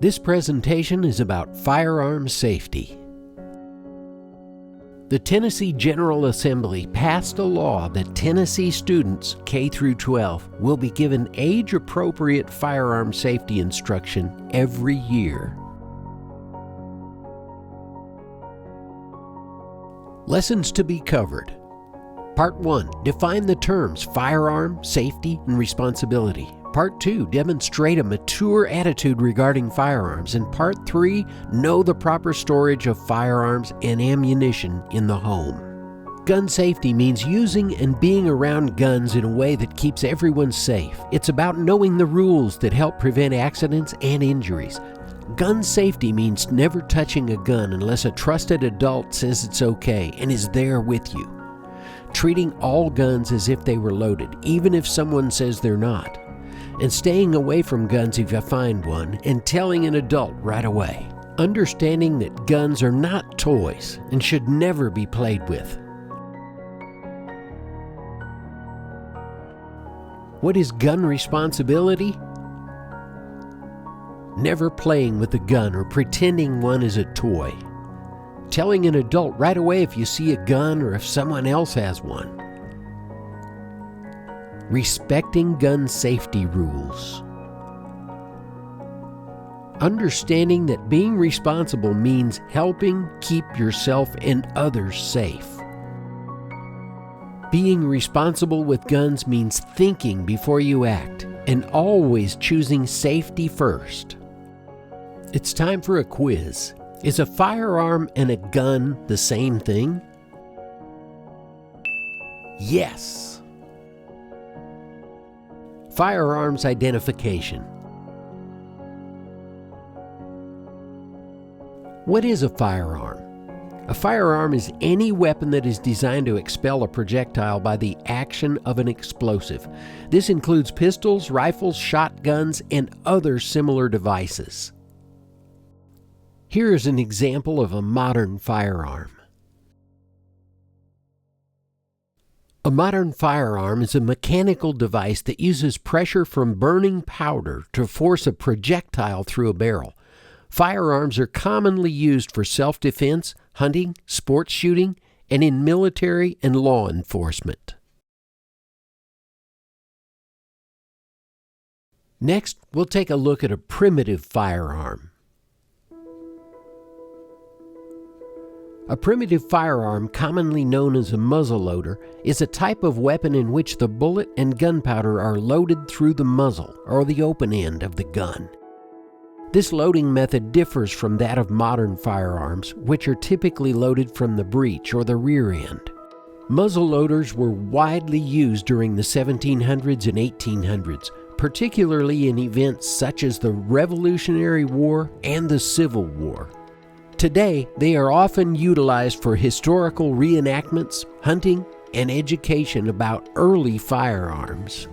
This presentation is about firearm safety. The Tennessee General Assembly passed a law that Tennessee students K through 12 will be given age-appropriate firearm safety instruction every year. Lessons to be covered. Part 1. Define the terms firearm, safety, and responsibility. Part 2. Demonstrate a mature attitude regarding firearms. And Part 3. Know the proper storage of firearms and ammunition in the home. Gun safety means using and being around guns in a way that keeps everyone safe. It's about knowing the rules that help prevent accidents and injuries. Gun safety means never touching a gun unless a trusted adult says it's okay and is there with you. Treating all guns as if they were loaded, even if someone says they're not. And staying away from guns if you find one, and telling an adult right away. Understanding that guns are not toys and should never be played with. What is gun responsibility? Never playing with a gun or pretending one is a toy. Telling an adult right away if you see a gun or if someone else has one. Respecting gun safety rules. Understanding that being responsible means helping keep yourself and others safe. Being responsible with guns means thinking before you act and always choosing safety first. It's time for a quiz. Is a firearm and a gun the same thing? Yes. Firearms identification. What is a firearm? A firearm is any weapon that is designed to expel a projectile by the action of an explosive. This includes pistols, rifles, shotguns, and other similar devices. Here is an example of a modern firearm. A modern firearm is a mechanical device that uses pressure from burning powder to force a projectile through a barrel. Firearms are commonly used for self-defense, hunting, sports shooting, and in military and law enforcement. Next, we'll take a look at a primitive firearm. A primitive firearm, commonly known as a muzzleloader, is a type of weapon in which the bullet and gunpowder are loaded through the muzzle, or the open end of the gun. This loading method differs from that of modern firearms, which are typically loaded from the breech or the rear end. Muzzleloaders were widely used during the 1700s and 1800s, particularly in events such as the Revolutionary War and the Civil War. Today, they are often utilized for historical reenactments, hunting, and education about early firearms.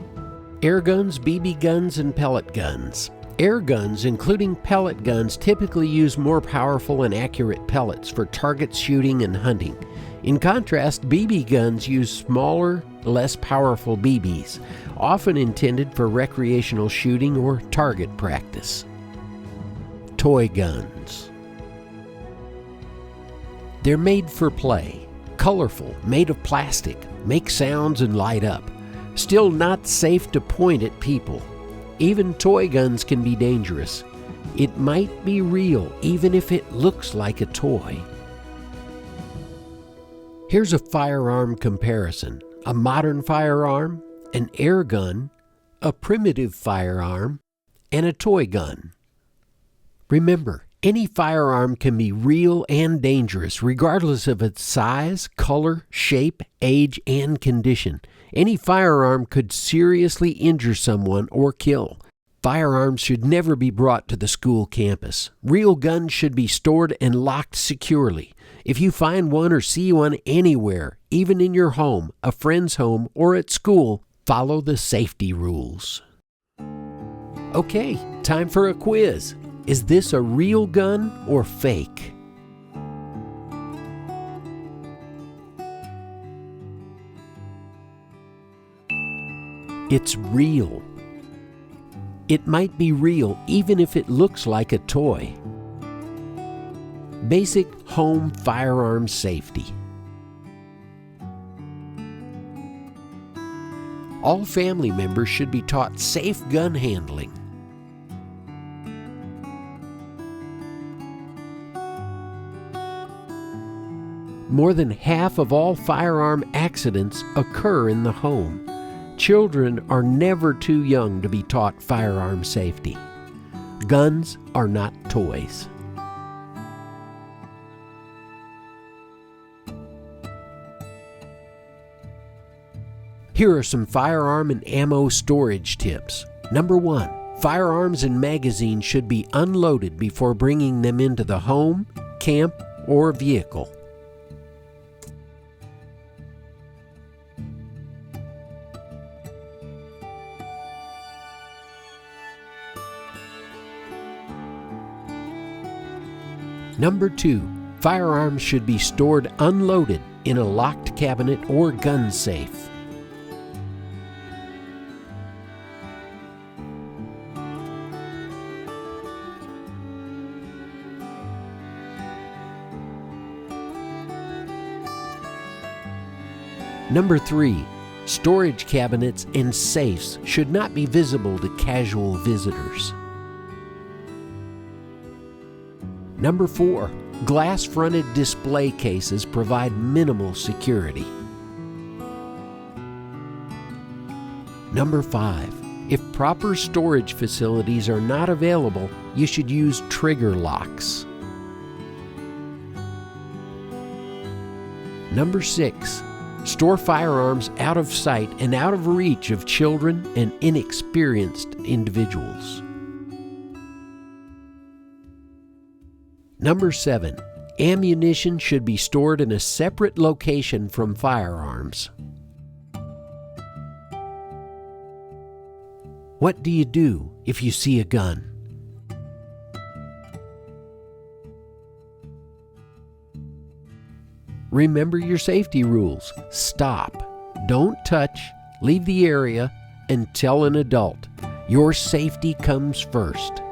Air guns, BB guns, and pellet guns. Air guns, including pellet guns, typically use more powerful and accurate pellets for target shooting and hunting. In contrast, BB guns use smaller, less powerful BBs, often intended for recreational shooting or target practice. Toy guns. They're made for play, colorful, made of plastic, make sounds and light up. Still not safe to point at people. Even toy guns can be dangerous. It might be real even if it looks like a toy. Here's a firearm comparison. A modern firearm, an air gun, a primitive firearm, and a toy gun. Remember, any firearm can be real and dangerous, regardless of its size, color, shape, age, and condition. Any firearm could seriously injure someone or kill. Firearms should never be brought to the school campus. Real guns should be stored and locked securely. If you find one or see one anywhere, even in your home, a friend's home, or at school, follow the safety rules. Okay, time for a quiz. Is this a real gun or fake? It's real. It might be real even if it looks like a toy. Basic home firearm safety. All family members should be taught safe gun handling. More than half of all firearm accidents occur in the home. Children are never too young to be taught firearm safety. Guns are not toys. Here are some firearm and ammo storage tips. Number 1, firearms and magazines should be unloaded before bringing them into the home, camp, or vehicle. Number 2, firearms should be stored unloaded in a locked cabinet or gun safe. Number 3, storage cabinets and safes should not be visible to casual visitors. Number 4, glass-fronted display cases provide minimal security. Number 5, if proper storage facilities are not available, you should use trigger locks. Number 6, store firearms out of sight and out of reach of children and inexperienced individuals. Number 7, ammunition should be stored in a separate location from firearms. What do you do if you see a gun? Remember your safety rules. Stop, don't touch, leave the area, and tell an adult. Your safety comes first.